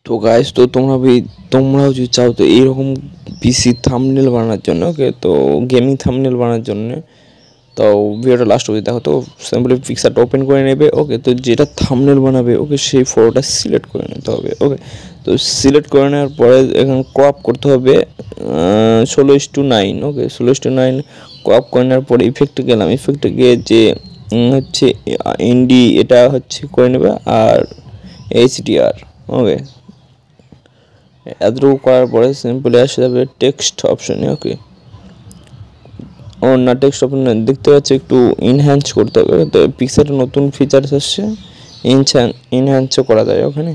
তো গাইস, তো তোমরাও যদি চাও তো এইরকম পিসি থাম্বনেল বানানোর জন্য, ওকে, তো গেমিং থাম্বনেল বানানোর জন্য, তো ভিডিওটা লাস্ট অবধি দেখো। তো সিম্পলি পিকচারটা ওপেন করে নেবে, ওকে। তো যেটা থাম্বনেল বানাবে, ওকে, সেই ফটোটা সিলেক্ট করে নিতে হবে, ওকে। তো সিলেক্ট করে নেওয়ার পরে এখানে ক্রপ করতে হবে 16:9, ওকে। 16:9 ক্রপ করে নেওয়ার পরে ইফেক্টে গেলাম, ইফেক্টে গিয়ে যে হচ্ছে ইন্ডি, এটা হচ্ছে করে নেবে, আর HDR, ওকে। এতটুকু করার পরে সিম্পলি আসে যাবে টেক্সট অপশনে, ওকে। ও না, টেক্সট অপশন দেখতে পাচ্ছি, একটু ইনহ্যান্স করতে হবে। তো পিকচারের নতুন ফিচার্স আসছে, ইনহ্যান্সও করা যায় ওখানে।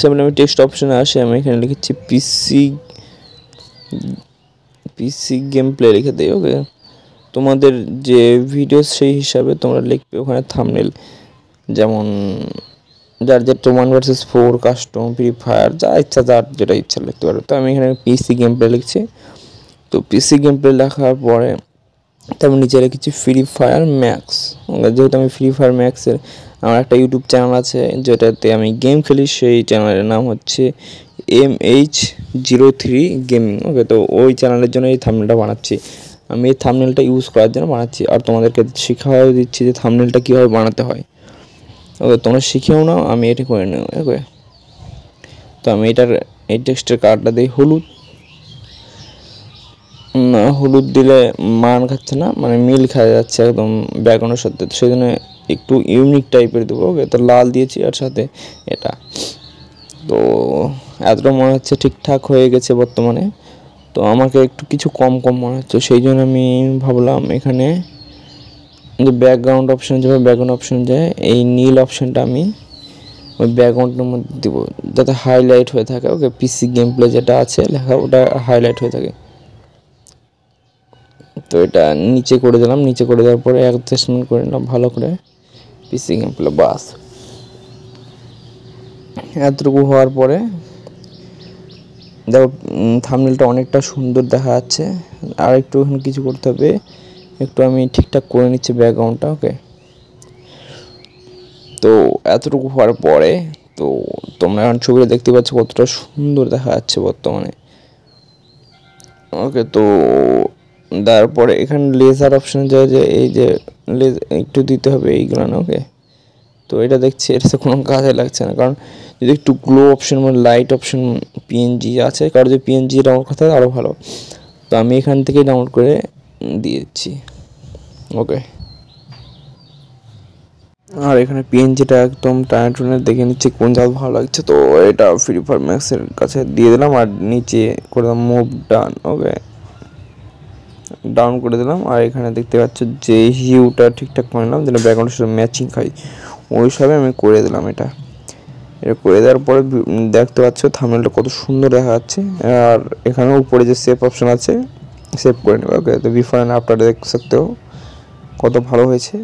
সিম্পলি আমি টেক্সট অপশনে আসে, আমি এখানে লিখেছি পিসি গেম প্লে লিখে দিই, ওকে। তোমাদের যে ভিডিও সেই হিসাবে তোমরা লিখবে ওখানে থাম্বনেল, যেমন যার যেটা 1 vs 4 কাস্টম, ফ্রি ফায়ার, যা ইচ্ছা, যার যেটা ইচ্ছা লিখতে পারো। তো আমি এখানে পিসি গেম প্লে লিখছি। তো পিসি গেম প্লে লেখার পরে তারপর নিচে লিখেছি ফ্রি ফায়ার ম্যাক্স, যেহেতু আমি ফ্রি ফায়ার ম্যাক্সের আমার একটা ইউটিউব চ্যানেল আছে যেটাতে আমি গেম খেলি, সেই চ্যানেলের নাম হচ্ছে MH03 গেমিং, ওকে। তো ওই চ্যানেলের জন্য এই থাম্বনেলটা বানাচ্ছি, আমি এই থাম্বনেলটা ইউজ করার জন্য বানাচ্ছি, আর তোমাদেরকে শেখাও দিচ্ছি যে থাম্বনেলটা কীভাবে বানাতে হয়, ওকে। তোমরা শিখেও নাও, আমি এটা করে নেব, ওকে। তো আমি এই টেক্সটের কালারটা দিই হলুদ, না, হলুদ দিলে মান খাচ্ছে না, মানে মিল খাওয়া যাচ্ছে একদম ব্যাকগ্রাউন্ডের সাথে, তো সেই জন্য একটু ইউনিক টাইপের দেবো, ওকে। তো লাল দিয়েছি, আর সাথে এটা। তো এতটা মনে হচ্ছে ঠিকঠাক হয়ে গেছে বর্তমানে। তো আমাকে একটু কিছু কম মনে হচ্ছে, সেই জন্য আমি ভাবলাম এখানে যে ব্যাকগ্রাউন্ড অপশান যাবে, ব্যাকগ্রাউন্ড অপশান যায়, এই নীল অপশানটা আমি ওই ব্যাকগ্রাউন্ডের মধ্যে দেবো, যাতে হাইলাইট হয়ে থাকে, ওকে। পিসি গেম প্লে যেটা আছে লেখা, ওটা হাইলাইট হয়ে থাকে। তো এটা নিচে করে দিলাম, নিচে করে দেওয়ার পরে অ্যাডজাস্টমেন্ট করে নিলাম ভালো করে, পিসি গেম প্লে, বাস। এতটুকু হওয়ার পরে দেখো থাম্বনেলটা অনেকটা সুন্দর দেখা যাচ্ছে। আর একটু এখানে কিছু করতে হবে, একটু আমি ঠিকঠাক করে নিচ্ছি ব্যাকগ্রাউন্ডটা, ওকে। তো এতটুকু হওয়ার পরে তো তোমরা এখন ছবিটা দেখতে পাচ্ছ কতটা সুন্দর দেখা যাচ্ছে বর্তমানে, ওকে। তো তারপরে এখানে লেজার অপশানে যায়, যে এই যে একটু দিতে হবে এইগুলো না, ওকে। তো এটা দেখছি এটা কোনো কাজে লাগছে না, কারণ যদি একটু গ্লো অপশন মানে লাইট অপশন PNG আছে, কারণ যদি PNG ডাউনলোড করতে হয় আরও ভালো। তো আমি এখান থেকে ডাউনলোড করে দিয়েছি, ওকে। আর এখানে PNGটা একদম টানে দেখে নিচ্ছি কোন জায়গা ভালো লাগছে, তো এটা ফ্রি ফায়ার ম্যাক্সের কাছে দিয়ে দিলাম, আর নিচে করে দিলাম মুভ ডান, ওকে। ডাউন করে দিলাম, আর এখানে দেখতে পাচ্ছ যে হিউটা ঠিকঠাক করে নিলাম, যেন ব্যাকগ্রাউন্ডের সাথে ম্যাচিং খাই, ওই হিসাবে আমি করে দিলাম এটা করে দেওয়ার পরে দেখতে পাচ্ছ থাম্বনেলটা কত সুন্দর দেখা যাচ্ছে। আর এখানে উপরে যে সেভ অপশন আছে, সেভ করে নেবে, ওকে। তো বিফোর এন্ড আফটার দেখ सकते हो কত ভালো হয়েছে।